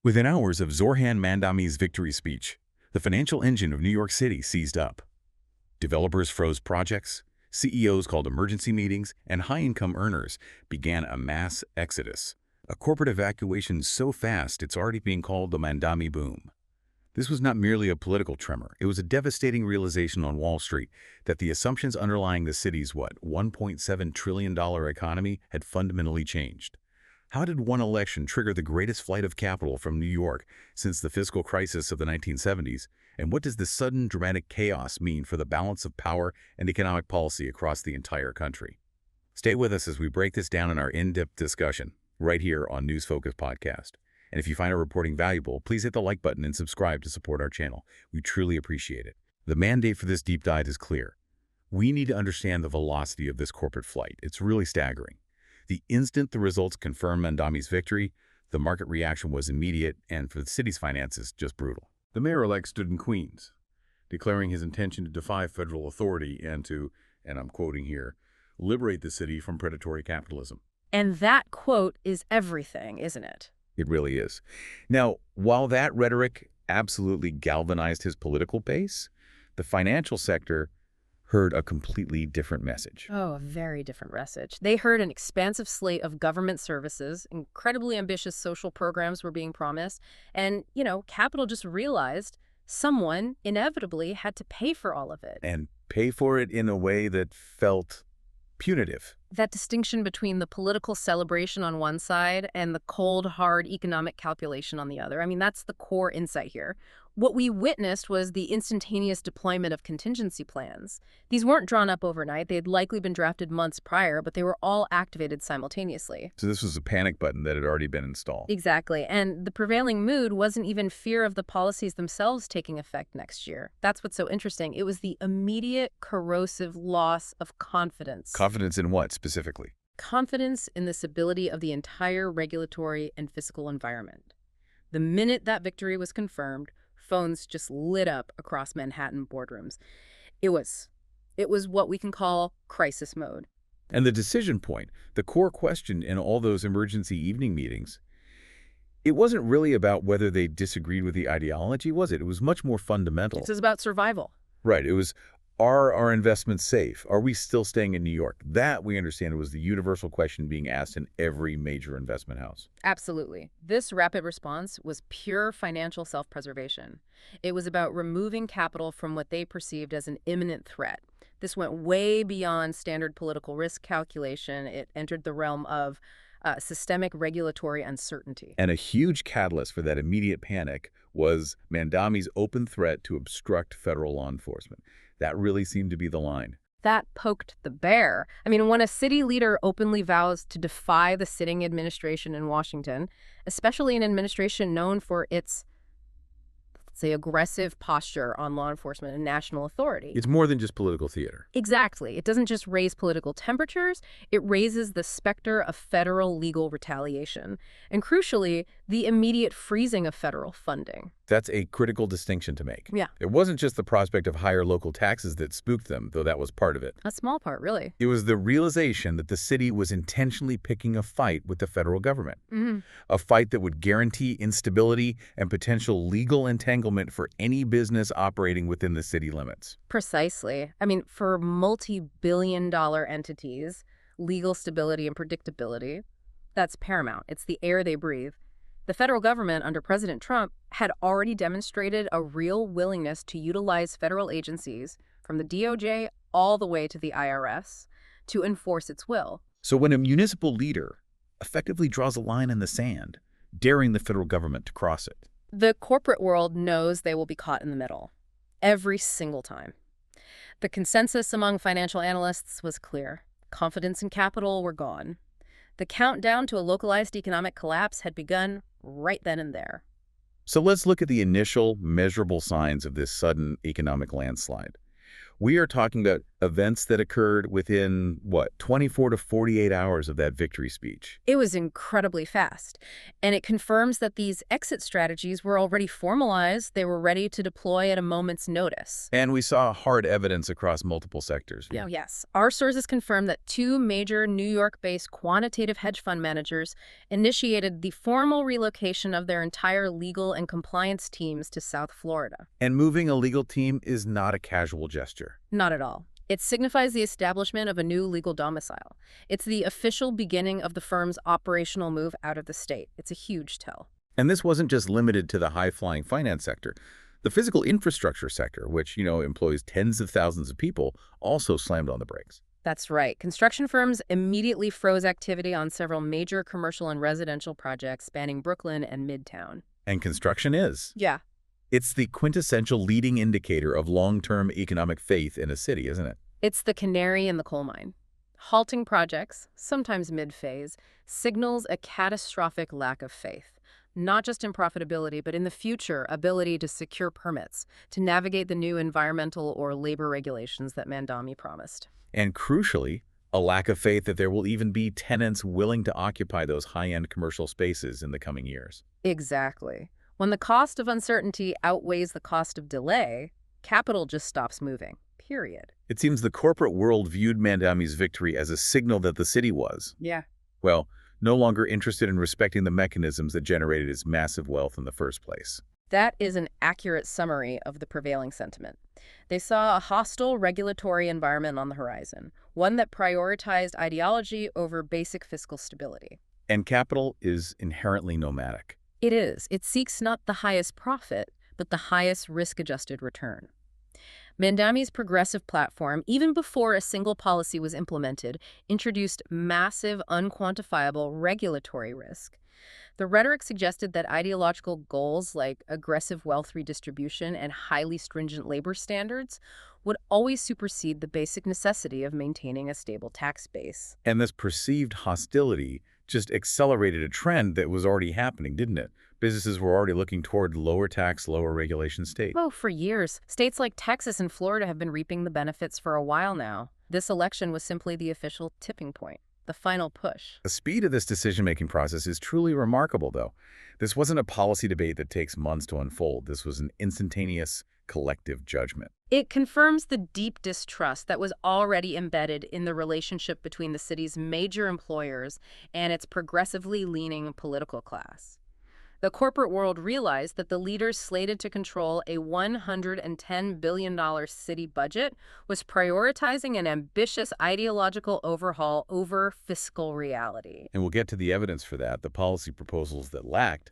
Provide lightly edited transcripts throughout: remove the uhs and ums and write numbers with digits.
Within hours of Zohrab Mamdani's victory speech, the financial engine of New York City seized up. Developers froze projects, CEOs called emergency meetings, and high-income earners began a mass exodus. A corporate evacuation so fast it's already being called the Mamdani boom. This was not merely a political tremor. It was a devastating realization on Wall Street that the assumptions underlying the city's, $1.7 trillion economy had fundamentally changed. How did one election trigger the greatest flight of capital from New York since the fiscal crisis of the 1970s? And what does this sudden dramatic chaos mean for the balance of power and economic policy across the entire country? Stay with us as we break this down in our in-depth discussion, right here on News Focus Podcast. And if you find our reporting valuable, please hit the like button and subscribe to support our channel. We truly appreciate it. The mandate for this deep dive is clear. We need to understand the velocity of this corporate flight. It's really staggering. The instant the results confirmed Mamdani's victory, the market reaction was immediate, and for the city's finances, just brutal. The mayor-elect stood in Queens, declaring his intention to defy federal authority and to, and I'm quoting here, liberate the city from predatory capitalism. And that quote is everything, isn't it? It really is. Now, while that rhetoric absolutely galvanized his political base, the financial sector heard a completely different message. Oh, a very different message. They heard an expansive slate of government services, incredibly ambitious social programs were being promised, and, capital just realized someone inevitably had to pay for all of it. And pay for it in a way that felt punitive. That distinction between the political celebration on one side and the cold, hard economic calculation on the other. I mean, that's the core insight here. What we witnessed was the instantaneous deployment of contingency plans. These weren't drawn up overnight. They had likely been drafted months prior, but they were all activated simultaneously. So this was a panic button that had already been installed. Exactly. And the prevailing mood wasn't even fear of the policies themselves taking effect next year. That's what's so interesting. It was the immediate corrosive loss of confidence. Confidence in what, specifically? Confidence in the stability of the entire regulatory and fiscal environment. The minute that victory was confirmed, phones just lit up across Manhattan boardrooms. It was what we can call crisis mode. And the decision point, the core question in all those emergency evening meetings, it wasn't really about whether they disagreed with the ideology, was it? It was much more fundamental. It was about survival. Right. It was, are our investments safe? Are we still staying in New York? That, we understand, was the universal question being asked in every major investment house. Absolutely. This rapid response was pure financial self-preservation. It was about removing capital from what they perceived as an imminent threat. This went way beyond standard political risk calculation. It entered the realm of systemic regulatory uncertainty. And a huge catalyst for that immediate panic was Mamdani's open threat to obstruct federal law enforcement. That really seemed to be the line. That poked the bear. I mean, when a city leader openly vows to defy the sitting administration in Washington, especially an administration known for its, let's say, aggressive posture on law enforcement and national authority. It's more than just political theater. Exactly. It doesn't just raise political temperatures, it raises the specter of federal legal retaliation. And crucially, the immediate freezing of federal funding. That's a critical distinction to make. Yeah. It wasn't just the prospect of higher local taxes that spooked them, though that was part of it. A small part, really. It was the realization that the city was intentionally picking a fight with the federal government. A fight that would guarantee instability and potential legal entanglement for any business operating within the city limits. Precisely. I mean, for multi-billion-dollar entities, legal stability and predictability, that's paramount. It's the air they breathe. The federal government under President Trump had already demonstrated a real willingness to utilize federal agencies, from the DOJ all the way to the IRS, to enforce its will. So when a municipal leader effectively draws a line in the sand, daring the federal government to cross it, the corporate world knows they will be caught in the middle, every single time. The consensus among financial analysts was clear. Confidence in capital were gone. The countdown to a localized economic collapse had begun right then and there. So let's look at the initial measurable signs of this sudden economic landslide. We are talking about Events that occurred within, what, 24 to 48 hours of that victory speech. It was incredibly fast, and it confirms that these exit strategies were already formalized. They were ready to deploy at a moment's notice. And we saw hard evidence across multiple sectors. Oh, yes. Our sources confirm that two major New York-based quantitative hedge fund managers initiated the formal relocation of their entire legal and compliance teams to South Florida. And moving a legal team is not a casual gesture. Not at all. It signifies the establishment of a new legal domicile. It's the official beginning of the firm's operational move out of the state. It's a huge tell. And this wasn't just limited to the high-flying finance sector. The physical infrastructure sector, which, employs tens of thousands of people, also slammed on the brakes. That's right. Construction firms immediately froze activity on several major commercial and residential projects spanning Brooklyn and Midtown. And construction is. Yeah. It's the quintessential leading indicator of long-term economic faith in a city, isn't it? It's the canary in the coal mine. Halting projects, sometimes mid-phase, signals a catastrophic lack of faith, not just in profitability, but in the future ability to secure permits, to navigate the new environmental or labor regulations that Mamdani promised. And crucially, a lack of faith that there will even be tenants willing to occupy those high-end commercial spaces in the coming years. Exactly. When the cost of uncertainty outweighs the cost of delay, capital just stops moving, period. It seems the corporate world viewed Mamdani's victory as a signal that the city was, well, no longer interested in respecting the mechanisms that generated its massive wealth in the first place. That is an accurate summary of the prevailing sentiment. They saw a hostile regulatory environment on the horizon, one that prioritized ideology over basic fiscal stability. And capital is inherently nomadic. It is. It seeks not the highest profit, but the highest risk-adjusted return. Mamdani's progressive platform, even before a single policy was implemented, introduced massive, unquantifiable regulatory risk. The rhetoric suggested that ideological goals like aggressive wealth redistribution and highly stringent labor standards would always supersede the basic necessity of maintaining a stable tax base. And this perceived hostility just accelerated a trend that was already happening, didn't it? Businesses were already looking toward lower tax, lower regulation states. Oh, for years. States like Texas and Florida have been reaping the benefits for a while now. This election was simply the official tipping point, the final push. The speed of this decision-making process is truly remarkable, though. This wasn't a policy debate that takes months to unfold. This was an instantaneous collective judgment. It confirms the deep distrust that was already embedded in the relationship between the city's major employers and its progressively leaning political class. The corporate world realized that the leaders slated to control a $110 billion city budget was prioritizing an ambitious ideological overhaul over fiscal reality. And we'll get to the evidence for that, the policy proposals that lacked,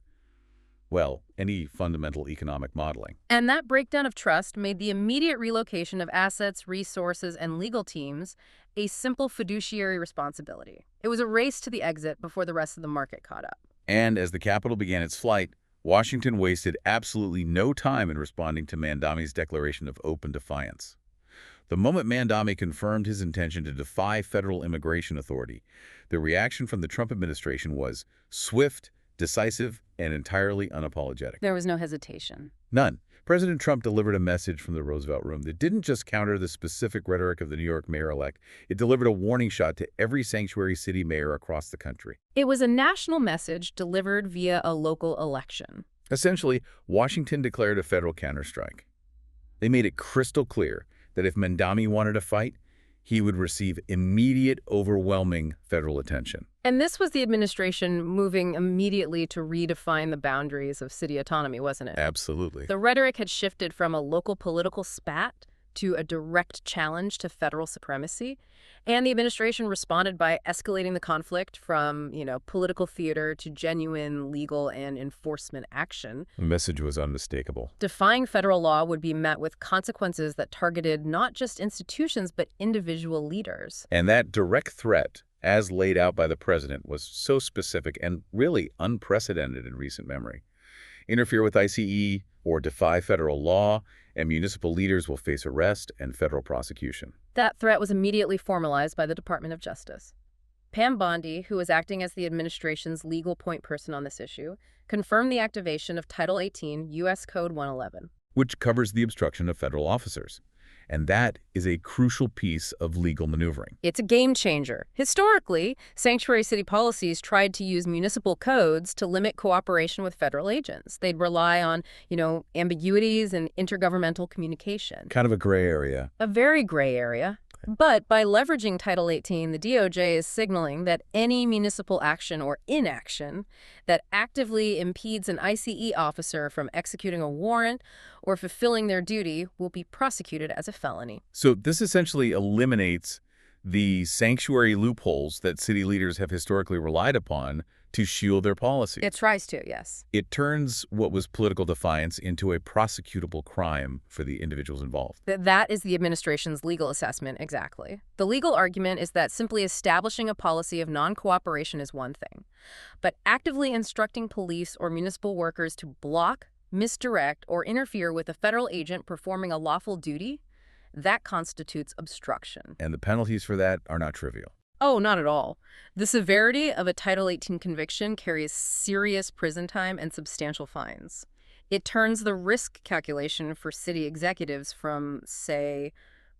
well, any fundamental economic modeling. And that breakdown of trust made the immediate relocation of assets, resources, and legal teams a simple fiduciary responsibility. It was a race to the exit before the rest of the market caught up. And as the capital began its flight, Washington wasted absolutely no time in responding to Mamdani's declaration of open defiance. The moment Mamdani confirmed his intention to defy federal immigration authority, the reaction from the Trump administration was swift, decisive, and entirely unapologetic. There was no hesitation. None. President Trump delivered a message from the Roosevelt Room that didn't just counter the specific rhetoric of the New York mayor-elect. It delivered a warning shot to every sanctuary city mayor across the country. It was a national message delivered via a local election. Essentially, Washington declared a federal counterstrike. They made it crystal clear that if Mamdani wanted to fight, he would receive immediate, overwhelming federal attention. And this was the administration moving immediately to redefine the boundaries of city autonomy, wasn't it? Absolutely. The rhetoric had shifted from a local political spat to a direct challenge to federal supremacy. And the administration responded by escalating the conflict from, political theater to genuine legal and enforcement action. The message was unmistakable. Defying federal law would be met with consequences that targeted not just institutions, but individual leaders. And that direct threat, as laid out by the president, was so specific and really unprecedented in recent memory. Interfere with ICE or defy federal law, and municipal leaders will face arrest and federal prosecution. That threat was immediately formalized by the Department of Justice. Pam Bondi, who was acting as the administration's legal point person on this issue, confirmed the activation of Title 18 U.S. Code 111. Which covers the obstruction of federal officers. And that is a crucial piece of legal maneuvering. It's a game changer. Historically, sanctuary city policies tried to use municipal codes to limit cooperation with federal agents. They'd rely on, ambiguities and intergovernmental communication. Kind of a gray area. A very gray area. But by leveraging Title 18, the DOJ is signaling that any municipal action or inaction that actively impedes an ICE officer from executing a warrant or fulfilling their duty will be prosecuted as a felony. So this essentially eliminates the sanctuary loopholes that city leaders have historically relied upon to shield their policies. It tries to, yes. It turns what was political defiance into a prosecutable crime for the individuals involved. That is the administration's legal assessment, exactly. The legal argument is that simply establishing a policy of non-cooperation is one thing, but actively instructing police or municipal workers to block, misdirect, or interfere with a federal agent performing a lawful duty, that constitutes obstruction. And the penalties for that are not trivial. Oh, not at all. The severity of a Title 18 conviction carries serious prison time and substantial fines. It turns the risk calculation for city executives from, say,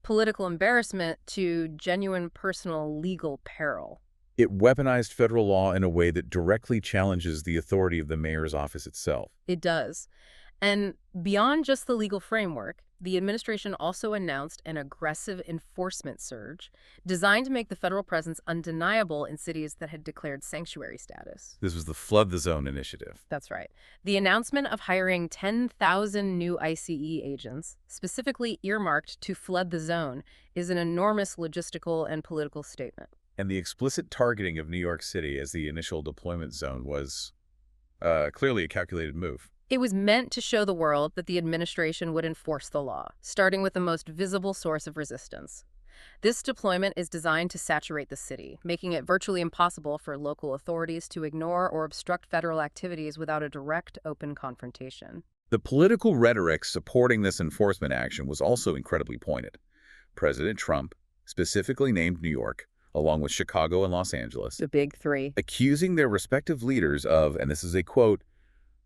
political embarrassment to genuine personal legal peril. It weaponized federal law in a way that directly challenges the authority of the mayor's office itself. It does. And beyond just the legal framework, the administration also announced an aggressive enforcement surge designed to make the federal presence undeniable in cities that had declared sanctuary status. This was the Flood the Zone initiative. That's right. The announcement of hiring 10,000 new ICE agents, specifically earmarked to flood the zone, is an enormous logistical and political statement. And the explicit targeting of New York City as the initial deployment zone was clearly a calculated move. It was meant to show the world that the administration would enforce the law, starting with the most visible source of resistance. This deployment is designed to saturate the city, making it virtually impossible for local authorities to ignore or obstruct federal activities without a direct, open confrontation. The political rhetoric supporting this enforcement action was also incredibly pointed. President Trump specifically named New York, along with Chicago and Los Angeles, The Big Three, accusing their respective leaders of, and this is a quote,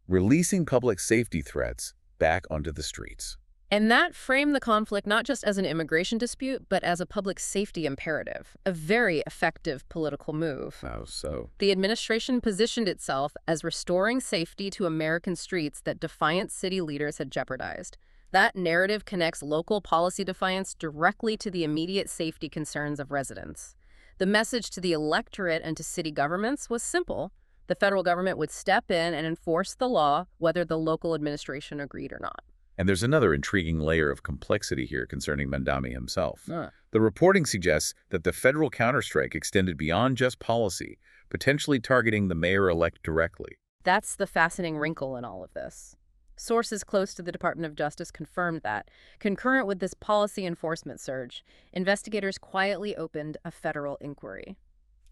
releasing public safety threats back onto the streets. And that framed the conflict not just as an immigration dispute, but as a public safety imperative, a very effective political move. How so? The administration positioned itself as restoring safety to American streets that defiant city leaders had jeopardized. That narrative connects local policy defiance directly to the immediate safety concerns of residents. The message to the electorate and to city governments was simple. The federal government would step in and enforce the law, whether the local administration agreed or not. And there's another intriguing layer of complexity here concerning Mamdani himself. The reporting suggests that the federal counterstrike extended beyond just policy, potentially targeting the mayor-elect directly. That's the fascinating wrinkle in all of this. Sources close to the Department of Justice confirmed that, concurrent with this policy enforcement surge, investigators quietly opened a federal inquiry.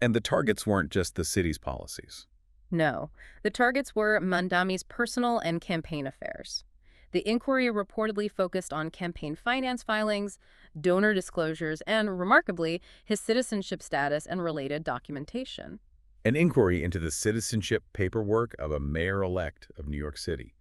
And the targets weren't just the city's policies. No, the targets were Mamdani's personal and campaign affairs. The inquiry reportedly focused on campaign finance filings, donor disclosures, and, remarkably, his citizenship status and related documentation. An inquiry into the citizenship paperwork of a mayor-elect of New York City.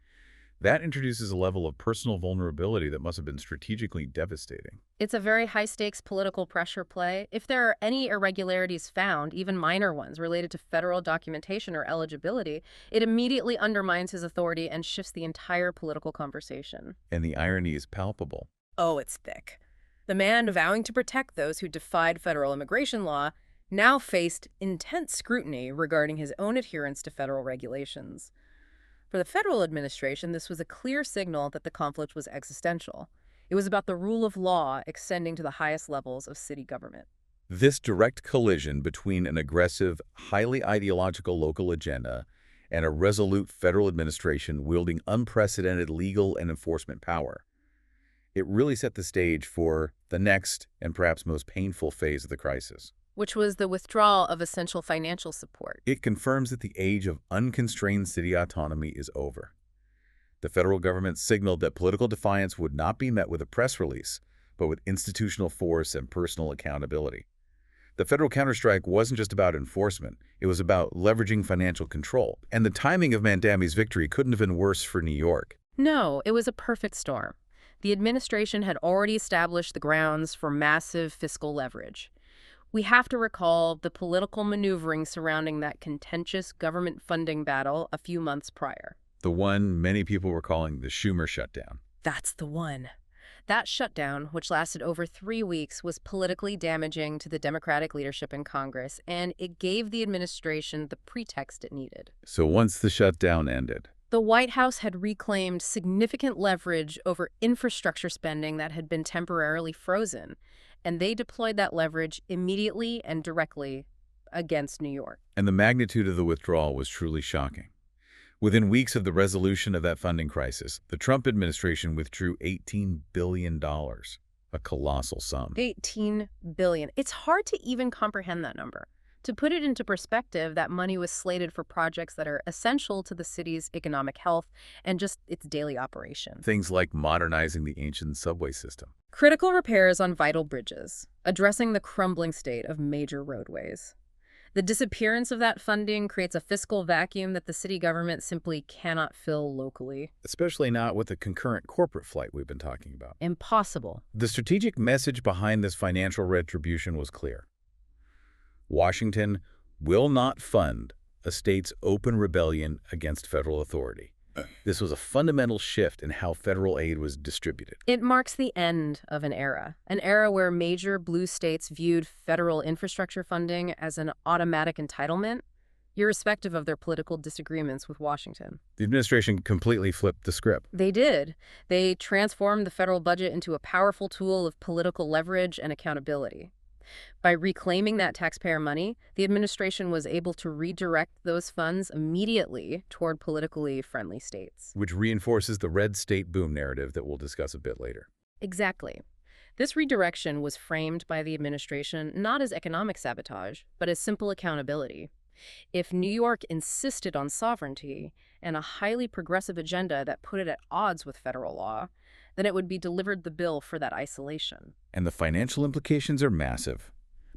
That introduces a level of personal vulnerability that must have been strategically devastating. It's a very high-stakes political pressure play. If there are any irregularities found, even minor ones related to federal documentation or eligibility, it immediately undermines his authority and shifts the entire political conversation. And the irony is palpable. Oh, it's thick. The man vowing to protect those who defied federal immigration law now faced intense scrutiny regarding his own adherence to federal regulations. For the federal administration, this was a clear signal that the conflict was existential. It was about the rule of law extending to the highest levels of city government. This direct collision between an aggressive, highly ideological local agenda and a resolute federal administration wielding unprecedented legal and enforcement power, it really set the stage for the next and perhaps most painful phase of the crisis, which was the withdrawal of essential financial support. It confirms that the age of unconstrained city autonomy is over. The federal government signaled that political defiance would not be met with a press release, but with institutional force and personal accountability. The federal counterstrike wasn't just about enforcement, it was about leveraging financial control. And the timing of Mamdani's victory couldn't have been worse for New York. No, it was a perfect storm. The administration had already established the grounds for massive fiscal leverage. We have to recall the political maneuvering surrounding that contentious government funding battle a few months prior. The one many people were calling the Schumer shutdown. That's the one. That shutdown, which lasted over 3 weeks, was politically damaging to the Democratic leadership in Congress, and it gave the administration the pretext it needed. So once the shutdown ended, The White House had reclaimed significant leverage over infrastructure spending that had been temporarily frozen, and they deployed that leverage immediately and directly against New York. and the magnitude of the withdrawal was truly shocking. Within weeks of the resolution of that funding crisis, the Trump administration withdrew $18 billion, a colossal sum. $18 billion. It's hard to even comprehend that number. To put it into perspective, that money was slated for projects that are essential to the city's economic health and just its daily operation. Things like modernizing the ancient subway system. Critical repairs on vital bridges, addressing the crumbling state of major roadways. The disappearance of that funding creates a fiscal vacuum that the city government simply cannot fill locally. Especially not with the concurrent corporate flight we've been talking about. Impossible. The strategic message behind this financial retribution was clear. Washington will not fund a state's open rebellion against federal authority. This was a fundamental shift in how federal aid was distributed. It marks the end of an era where major blue states viewed federal infrastructure funding as an automatic entitlement, irrespective of their political disagreements with Washington. The administration completely flipped the script. They did. They transformed the federal budget into a powerful tool of political leverage and accountability. By reclaiming that taxpayer money, the administration was able to redirect those funds immediately toward politically friendly states. Which reinforces the red state boom narrative that we'll discuss a bit later. Exactly. This redirection was framed by the administration not as economic sabotage, but as simple accountability. If New York insisted on sovereignty and a highly progressive agenda that put it at odds with federal law, then it would be delivered the bill for that isolation. And the financial implications are massive.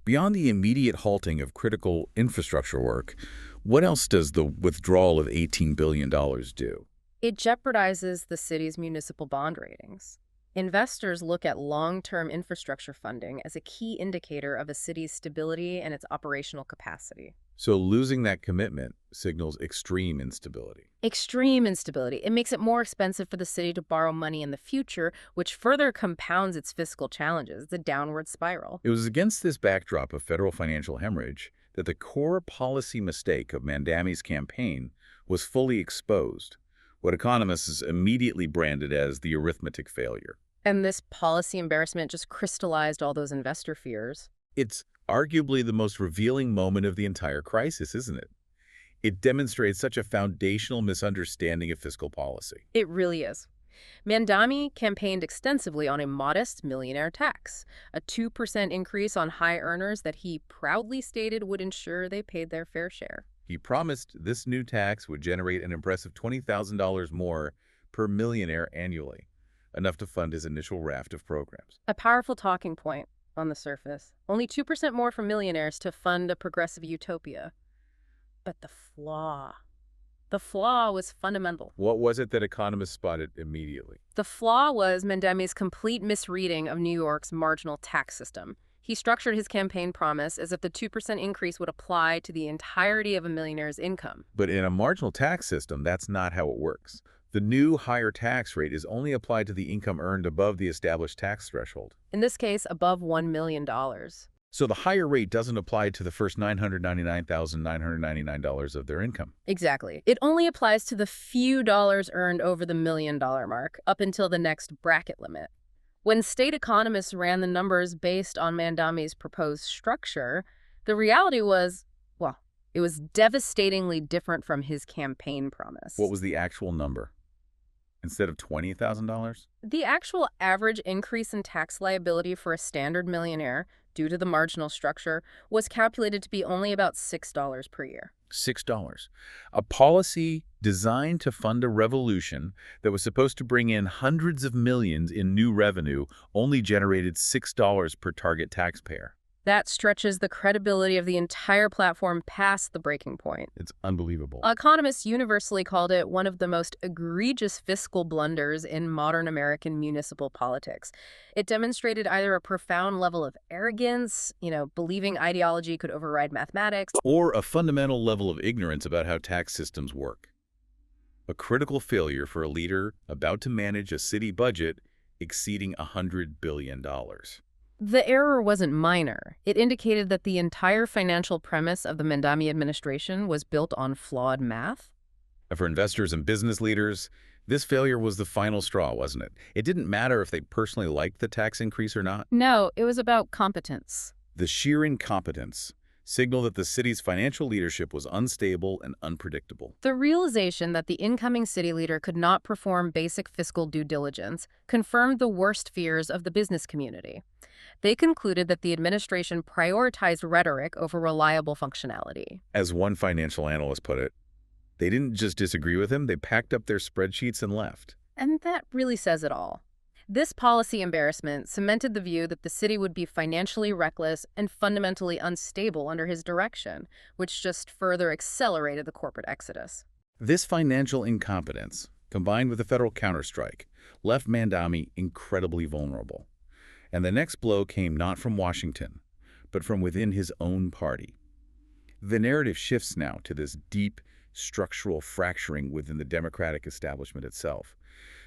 Beyond the immediate halting of critical infrastructure work, what else does the withdrawal of $18 billion do? It jeopardizes the city's municipal bond ratings. Investors look at long-term infrastructure funding as a key indicator of a city's stability and its operational capacity. So losing that commitment signals extreme instability. Extreme instability. It makes it more expensive for the city to borrow money in the future, which further compounds its fiscal challenges, the downward spiral. It was against this backdrop of federal financial hemorrhage that the core policy mistake of Mamdani's campaign was fully exposed, what economists immediately branded as the arithmetic failure. And this policy embarrassment just crystallized all those investor fears. It's arguably the most revealing moment of the entire crisis, isn't it? It demonstrates such a foundational misunderstanding of fiscal policy. It really is. Mamdani campaigned extensively on a modest millionaire tax, a 2% increase on high earners that he proudly stated would ensure they paid their fair share. He promised this new tax would generate an impressive $20,000 more per millionaire annually, enough to fund his initial raft of programs. A powerful talking point on the surface. Only 2% more for millionaires to fund a progressive utopia. But the flaw was fundamental. What was it that economists spotted immediately? The flaw was Mamdani's complete misreading of New York's marginal tax system. He structured his campaign promise as if the 2% increase would apply to the entirety of a millionaire's income. But in a marginal tax system, that's not how it works. The new higher tax rate is only applied to the income earned above the established tax threshold. In this case, above $1 million. So the higher rate doesn't apply to the first $999,999 of their income. Exactly. It only applies to the few dollars earned over the $1 million mark, up until the next bracket limit. When state economists ran the numbers based on Mamdani's proposed structure, the reality was, well, it was devastatingly different from his campaign promise. What was the actual number? Instead of $20,000? The actual average increase in tax liability for a standard millionaire, due to the marginal structure, was calculated to be only about $6 per year. $6. A policy designed to fund a revolution that was supposed to bring in hundreds of millions in new revenue only generated $6 per target taxpayer. That stretches the credibility of the entire platform past the breaking point. It's unbelievable. Economists universally called it one of the most egregious fiscal blunders in modern American municipal politics. It demonstrated either a profound level of arrogance, believing ideology could override mathematics, Or a fundamental level of ignorance about how tax systems work. A critical failure for a leader about to manage a city budget exceeding $100 billion. The error wasn't minor. It indicated that the entire financial premise of the Mamdani administration was built on flawed math. And for investors and business leaders, this failure was the final straw, wasn't it? It didn't matter if they personally liked the tax increase or not. No, it was about competence. The sheer incompetence signaled that the city's financial leadership was unstable and unpredictable. The realization that the incoming city leader could not perform basic fiscal due diligence confirmed the worst fears of the business community. They concluded that the administration prioritized rhetoric over reliable functionality. As one financial analyst put it, they didn't just disagree with him, they packed up their spreadsheets and left. And that really says it all. This policy embarrassment cemented the view that the city would be financially reckless and fundamentally unstable under his direction, which just further accelerated the corporate exodus. This financial incompetence, combined with the federal counterstrike, left Mamdani incredibly vulnerable. And the next blow came not from Washington, but from within his own party. The narrative shifts now to this deep, structural fracturing within the Democratic establishment itself.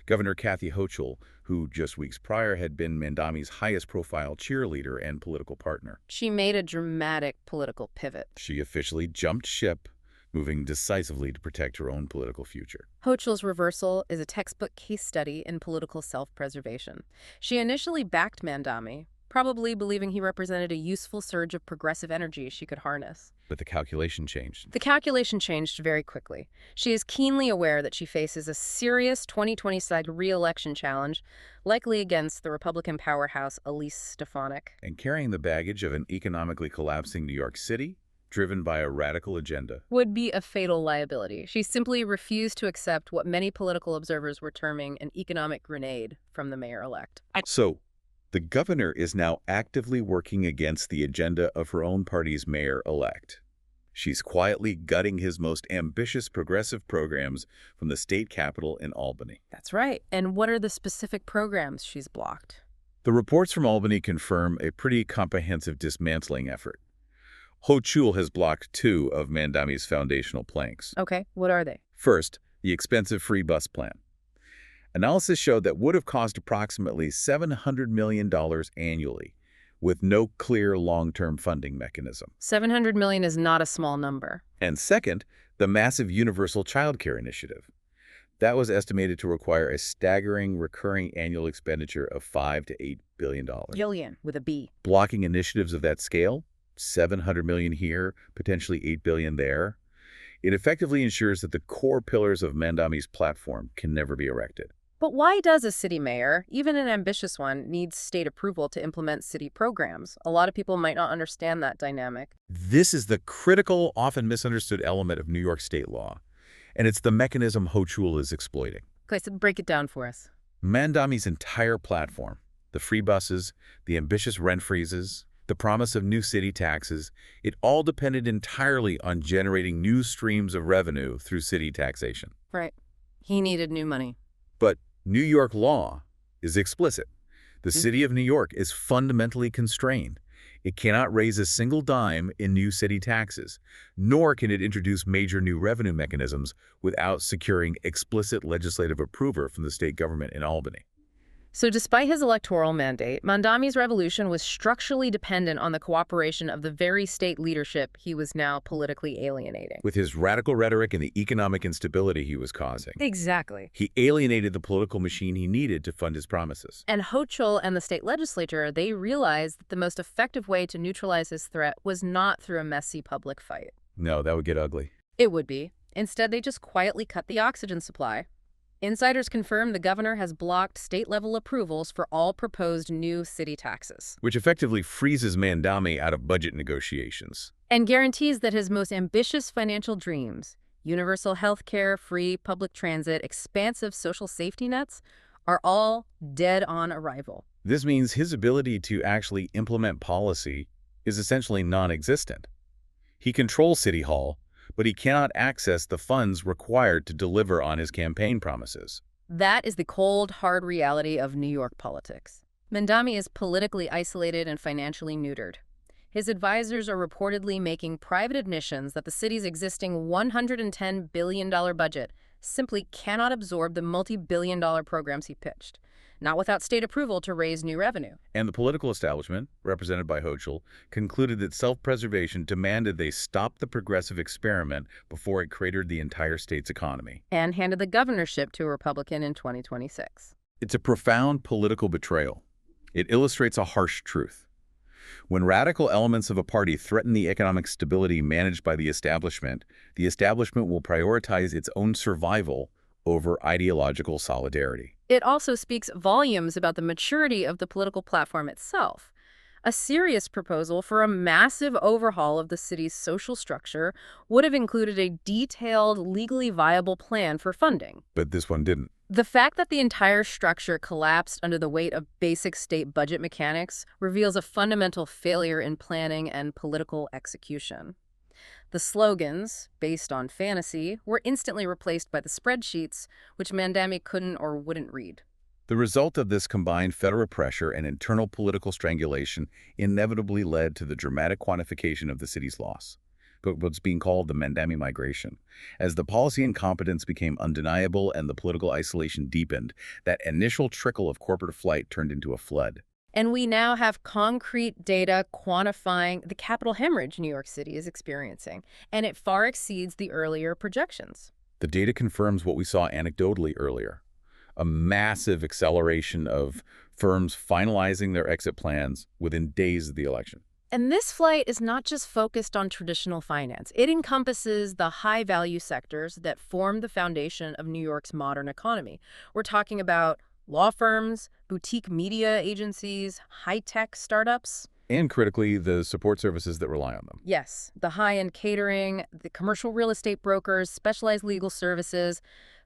Governor Kathy Hochul, who just weeks prior had been Mamdani's highest-profile cheerleader and political partner. She made a dramatic political pivot. She officially jumped ship, moving decisively to protect her own political future. Hochul's reversal is a textbook case study in political self-preservation. She initially backed Mamdani, probably believing he represented a useful surge of progressive energy she could harness. But the calculation changed. The calculation changed very quickly. She is keenly aware that she faces a serious 2020 re-election challenge, likely against the Republican powerhouse Elise Stefanik. And carrying the baggage of an economically collapsing New York City, driven by a radical agenda, Would be a fatal liability. She simply refused to accept what many political observers were terming an economic grenade from the mayor-elect. So, the governor is now actively working against the agenda of her own party's mayor-elect. She's quietly gutting his most ambitious progressive programs from the state capitol in Albany. That's right. And what are the specific programs she's blocked? The reports from Albany confirm a pretty comprehensive dismantling effort. Hochul has blocked 2 of Mamdani's foundational planks. Okay, what are they? First, the expensive free bus plan. Analysis showed that would have cost approximately $700 million annually, with no clear long-term funding mechanism. $700 million is not a small number. And second, the massive universal childcare initiative. That was estimated to require a staggering recurring annual expenditure of $5 to $8 billion. Billion with a B. Blocking initiatives of that scale, $700 million here, potentially $8 billion there, it effectively ensures that the core pillars of Mamdani's platform can never be erected. But why does a city mayor, even an ambitious one, need state approval to implement city programs? A lot of people might not understand that dynamic. This is the critical, often misunderstood element of New York state law, and it's the mechanism Hochul is exploiting. Okay, so break it down for us. Mamdani's entire platform, the free buses, the ambitious rent freezes, the promise of new city taxes, it all depended entirely on generating new streams of revenue through city taxation. Right. He needed new money. But New York law is explicit. The city of New York is fundamentally constrained. It cannot raise a single dime in new city taxes, nor can it introduce major new revenue mechanisms without securing explicit legislative approval from the state government in Albany. So despite his electoral mandate, Mamdani's revolution was structurally dependent on the cooperation of the very state leadership he was now politically alienating. With his radical rhetoric and the economic instability he was causing, Exactly. he alienated the political machine he needed to fund his promises. And Hochul and the state legislature, they realized that the most effective way to neutralize his threat was not through a messy public fight. No, that would get ugly. It would be. Instead, they just quietly cut the oxygen supply. Insiders confirm the governor has blocked state-level approvals for all proposed new city taxes, Which effectively freezes Mamdani out of budget negotiations. and guarantees that his most ambitious financial dreams, universal health care, free public transit, expansive social safety nets, are all dead on arrival. This means his ability to actually implement policy is essentially non-existent. He controls City Hall, but he cannot access the funds required to deliver on his campaign promises. That is the cold, hard reality of New York politics. Mamdani is politically isolated and financially neutered. His advisors are reportedly making private admissions that the city's existing $110 billion budget simply cannot absorb the multi-billion-dollar programs he pitched, not without state approval to raise new revenue. And the political establishment, represented by Hochul, concluded that self-preservation demanded they stop the progressive experiment before it cratered the entire state's economy. And handed the governorship to a Republican in 2026. It's a profound political betrayal. It illustrates a harsh truth. When radical elements of a party threaten the economic stability managed by the establishment will prioritize its own survival over ideological solidarity. It also speaks volumes about the maturity of the political platform itself. A serious proposal for a massive overhaul of the city's social structure would have included a detailed, legally viable plan for funding. But this one didn't. The fact that the entire structure collapsed under the weight of basic state budget mechanics reveals a fundamental failure in planning and political execution. The slogans, based on fantasy, were instantly replaced by the spreadsheets, which Mamdani couldn't or wouldn't read. The result of this combined federal pressure and internal political strangulation inevitably led to the dramatic quantification of the city's loss, what's being called the Mamdani migration. As the policy incompetence became undeniable and the political isolation deepened, that initial trickle of corporate flight turned into a flood. And we now have concrete data quantifying the capital hemorrhage New York City is experiencing, and it far exceeds the earlier projections. The data confirms what we saw anecdotally earlier. A massive acceleration of firms finalizing their exit plans within days of the election. And this flight is not just focused on traditional finance. It encompasses the high-value sectors that form the foundation of New York's modern economy. We're talking about law firms, boutique media agencies, high-tech startups. And critically, the support services that rely on them. Yes, the high-end catering, the commercial real estate brokers, specialized legal services,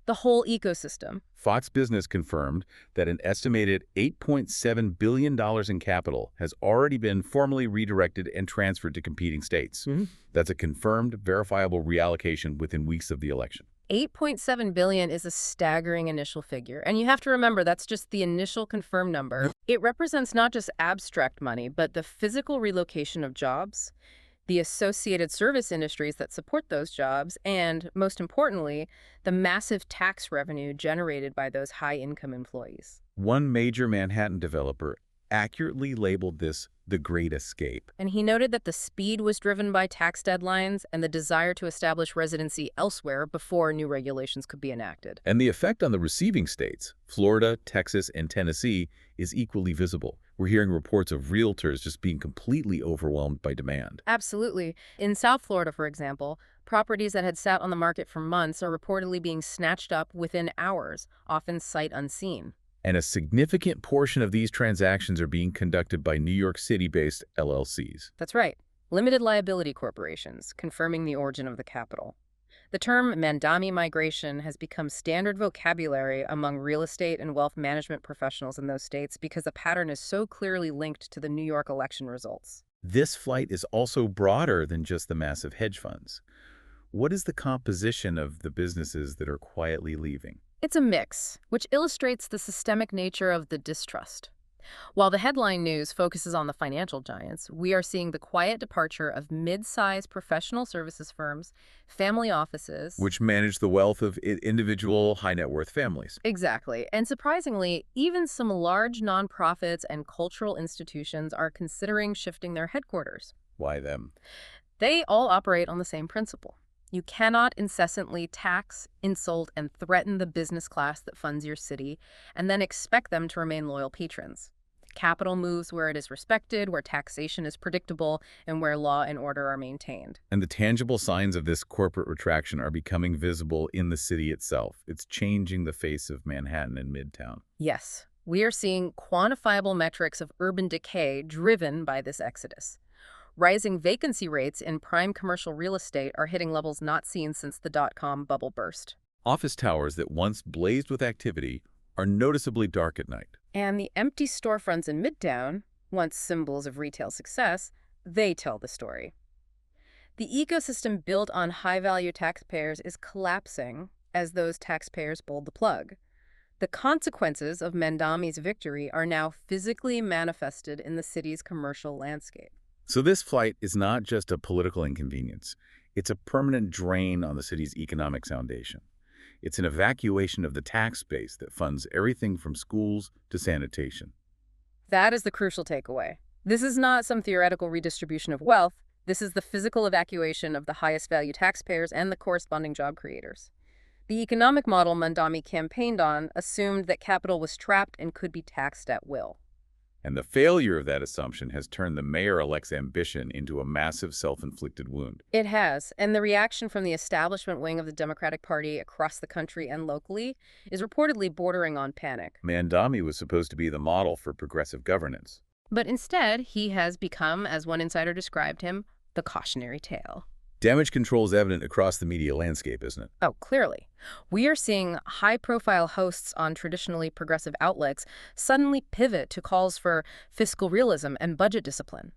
the whole ecosystem. Fox Business confirmed that an estimated $8.7 billion in capital has already been formally redirected and transferred to competing states. That's a confirmed, verifiable reallocation within weeks of the election. $8.7 billion is a staggering initial figure, and you have to remember that's just the initial confirmed number. It represents not just abstract money, but the physical relocation of jobs, the associated service industries that support those jobs, and, most importantly, the massive tax revenue generated by those high-income employees. One major Manhattan developer accurately labeled this the Great Escape. And he noted that the speed was driven by tax deadlines and the desire to establish residency elsewhere before new regulations could be enacted. And the effect on the receiving states, Florida, Texas, and Tennessee, is equally visible. We're hearing reports of realtors just being completely overwhelmed by demand. Absolutely. In South Florida, for example, properties that had sat on the market for months are reportedly being snatched up within hours, often sight unseen. And a significant portion of these transactions are being conducted by New York City-based LLCs. That's right. Limited liability corporations, confirming the origin of the capital. The term Mamdani migration has become standard vocabulary among real estate and wealth management professionals in those states because the pattern is so clearly linked to the New York election results. This flight is also broader than just the massive hedge funds. What is the composition of the businesses that are quietly leaving? It's a mix, which illustrates the systemic nature of the distrust. While the headline news focuses on the financial giants, we are seeing the quiet departure of mid-sized professional services firms, family offices, which manage the wealth of individual high-net-worth families. Exactly. And surprisingly, even some large nonprofits and cultural institutions are considering shifting their headquarters. Why them? They all operate on the same principle. You cannot incessantly tax, insult, and threaten the business class that funds your city, and then expect them to remain loyal patrons. Capital moves where it is respected, where taxation is predictable, and where law and order are maintained. And the tangible signs of this corporate retraction are becoming visible in the city itself. It's changing the face of Manhattan and Midtown. Yes, we are seeing quantifiable metrics of urban decay driven by this exodus. Rising vacancy rates in prime commercial real estate are hitting levels not seen since the dot-com bubble burst. Office towers that once blazed with activity are noticeably dark at night. And the empty storefronts in Midtown, once symbols of retail success, They tell the story. The ecosystem built on high-value taxpayers is collapsing as those taxpayers pulled the plug. The consequences of Mamdani's victory are now physically manifested in the city's commercial landscape. So this flight is not just a political inconvenience. It's a permanent drain on the city's economic foundation. It's an evacuation of the tax base that funds everything from schools to sanitation. That is the crucial takeaway. This is not some theoretical redistribution of wealth. This is the physical evacuation of the highest value taxpayers and the corresponding job creators. The economic model Mamdani campaigned on assumed that capital was trapped and could be taxed at will. And the failure of that assumption has turned the mayor-elect's ambition into a massive self-inflicted wound. It has, and the reaction from the establishment wing of the Democratic Party across the country and locally is reportedly bordering on panic. Mamdani was supposed to be the model for progressive governance. But instead, he has become, as one insider described him, the cautionary tale. Damage control is evident across the media landscape, isn't it? Oh, clearly. We are seeing high-profile hosts on traditionally progressive outlets suddenly pivot to calls for fiscal realism and budget discipline.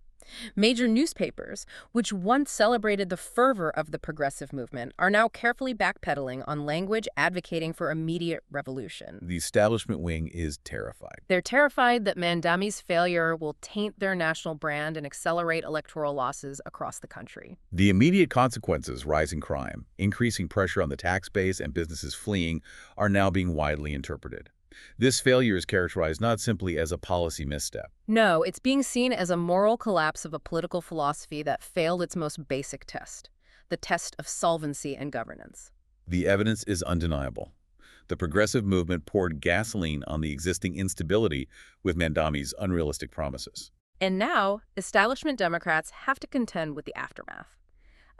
Major newspapers, which once celebrated the fervor of the progressive movement, are now carefully backpedaling on language advocating for immediate revolution. The establishment wing is terrified. They're terrified that Mamdani's failure will taint their national brand and accelerate electoral losses across the country. The immediate consequences, rising crime, increasing pressure on the tax base, and businesses fleeing, are now being widely interpreted. This failure is characterized not simply as a policy misstep. No, it's being seen as a moral collapse of a political philosophy that failed its most basic test, the test of solvency and governance. The evidence is undeniable. The progressive movement poured gasoline on the existing instability with Mamdani's unrealistic promises. And now, establishment Democrats have to contend with the aftermath.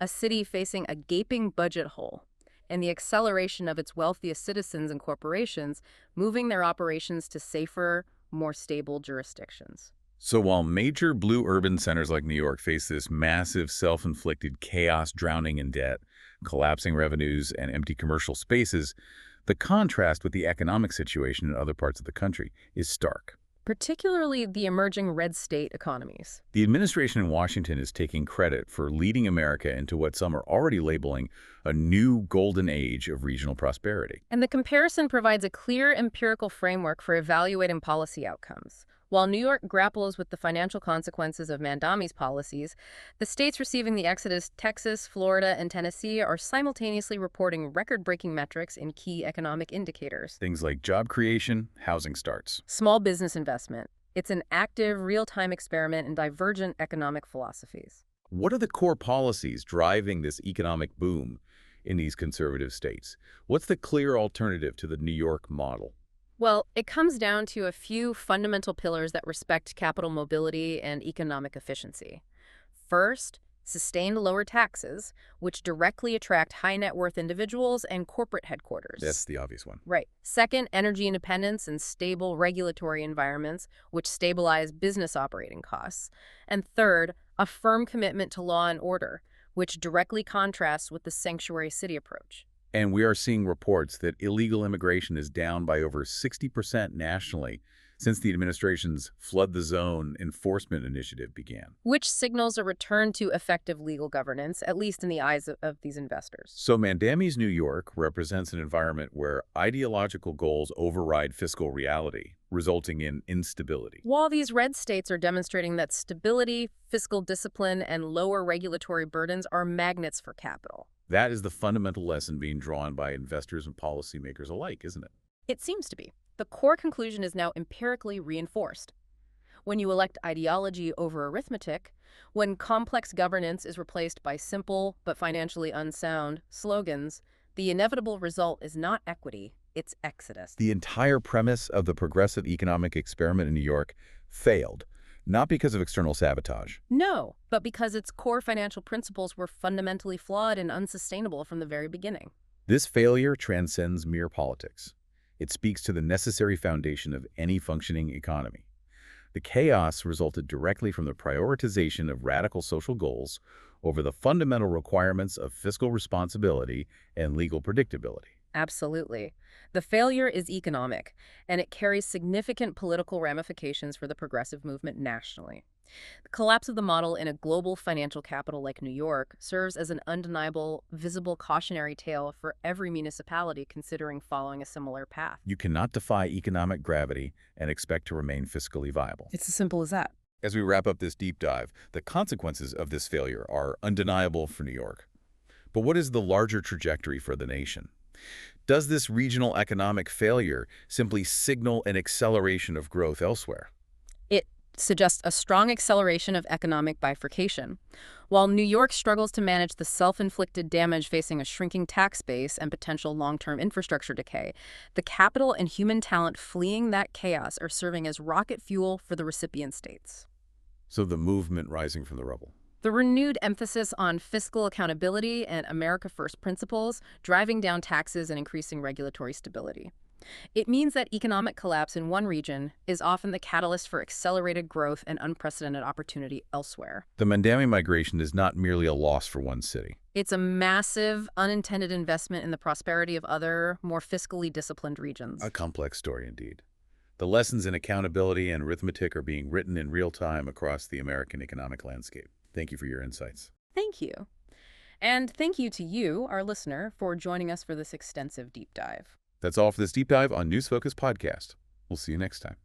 A city facing a gaping budget hole, and the acceleration of its wealthiest citizens and corporations moving their operations to safer, more stable jurisdictions. So while major blue urban centers like New York face this massive self-inflicted chaos drowning in debt, collapsing revenues, and empty commercial spaces, the contrast with the economic situation in other parts of the country is stark. Particularly the emerging red state economies. The administration in Washington is taking credit for leading America into what some are already labeling a new golden age of regional prosperity. And the comparison provides a clear empirical framework for evaluating policy outcomes. While New York grapples with the financial consequences of Mamdani's policies, the states receiving the exodus, Texas, Florida, and Tennessee, are simultaneously reporting record-breaking metrics in key economic indicators. Things like job creation, housing starts. Small business investment. It's an active, real-time experiment in divergent economic philosophies. What are the core policies driving this economic boom in these conservative states? What's the clear alternative to the New York model? Well, it comes down to a few fundamental pillars that respect capital mobility and economic efficiency. First, sustained lower taxes, which directly attract high net worth individuals and corporate headquarters. That's the obvious one. Right. Second, energy independence and stable regulatory environments, which stabilize business operating costs. And third, a firm commitment to law and order, which directly contrasts with the sanctuary city approach. And we are seeing reports that illegal immigration is down by over 60% nationally since the administration's Flood the Zone enforcement initiative began. Which signals a return to effective legal governance, at least in the eyes of these investors. So Mamdani's New York represents an environment where ideological goals override fiscal reality, resulting in instability. While these red states are demonstrating that stability, fiscal discipline, and lower regulatory burdens are magnets for capital. That is the fundamental lesson being drawn by investors and policymakers alike, isn't it? It seems to be. The core conclusion is now empirically reinforced. When you elect ideology over arithmetic, when complex governance is replaced by simple but financially unsound slogans, the inevitable result is not equity, it's exodus. The entire premise of the progressive economic experiment in New York failed, not because of external sabotage. No, but because its core financial principles were fundamentally flawed and unsustainable from the very beginning. This failure transcends mere politics. It speaks to the necessary foundation of any functioning economy. The chaos resulted directly from the prioritization of radical social goals over the fundamental requirements of fiscal responsibility and legal predictability. Absolutely. The failure is economic, and it carries significant political ramifications for the progressive movement nationally. The collapse of the model in a global financial capital like New York serves as an undeniable, visible cautionary tale for every municipality considering following a similar path. You cannot defy economic gravity and expect to remain fiscally viable. It's as simple as that. As we wrap up this deep dive, the consequences of this failure are undeniable for New York. But what is the larger trajectory for the nation? Does this regional economic failure simply signal an acceleration of growth elsewhere? It suggests a strong acceleration of economic bifurcation. While New York struggles to manage the self-inflicted damage facing a shrinking tax base and potential long-term infrastructure decay, the capital and human talent fleeing that chaos are serving as rocket fuel for the recipient states. So the movement rising from the rubble. The renewed emphasis on fiscal accountability and America First principles, driving down taxes and increasing regulatory stability. It means that economic collapse in one region is often the catalyst for accelerated growth and unprecedented opportunity elsewhere. The Mamdani migration is not merely a loss for one city. It's a massive, unintended investment in the prosperity of other, more fiscally disciplined regions. A complex story indeed. The lessons in accountability and arithmetic are being written in real time across the American economic landscape. Thank you for your insights. Thank you. And thank you to you, our listener, for joining us for this extensive deep dive. That's all for this deep dive on News Focus Podcast. We'll see you next time.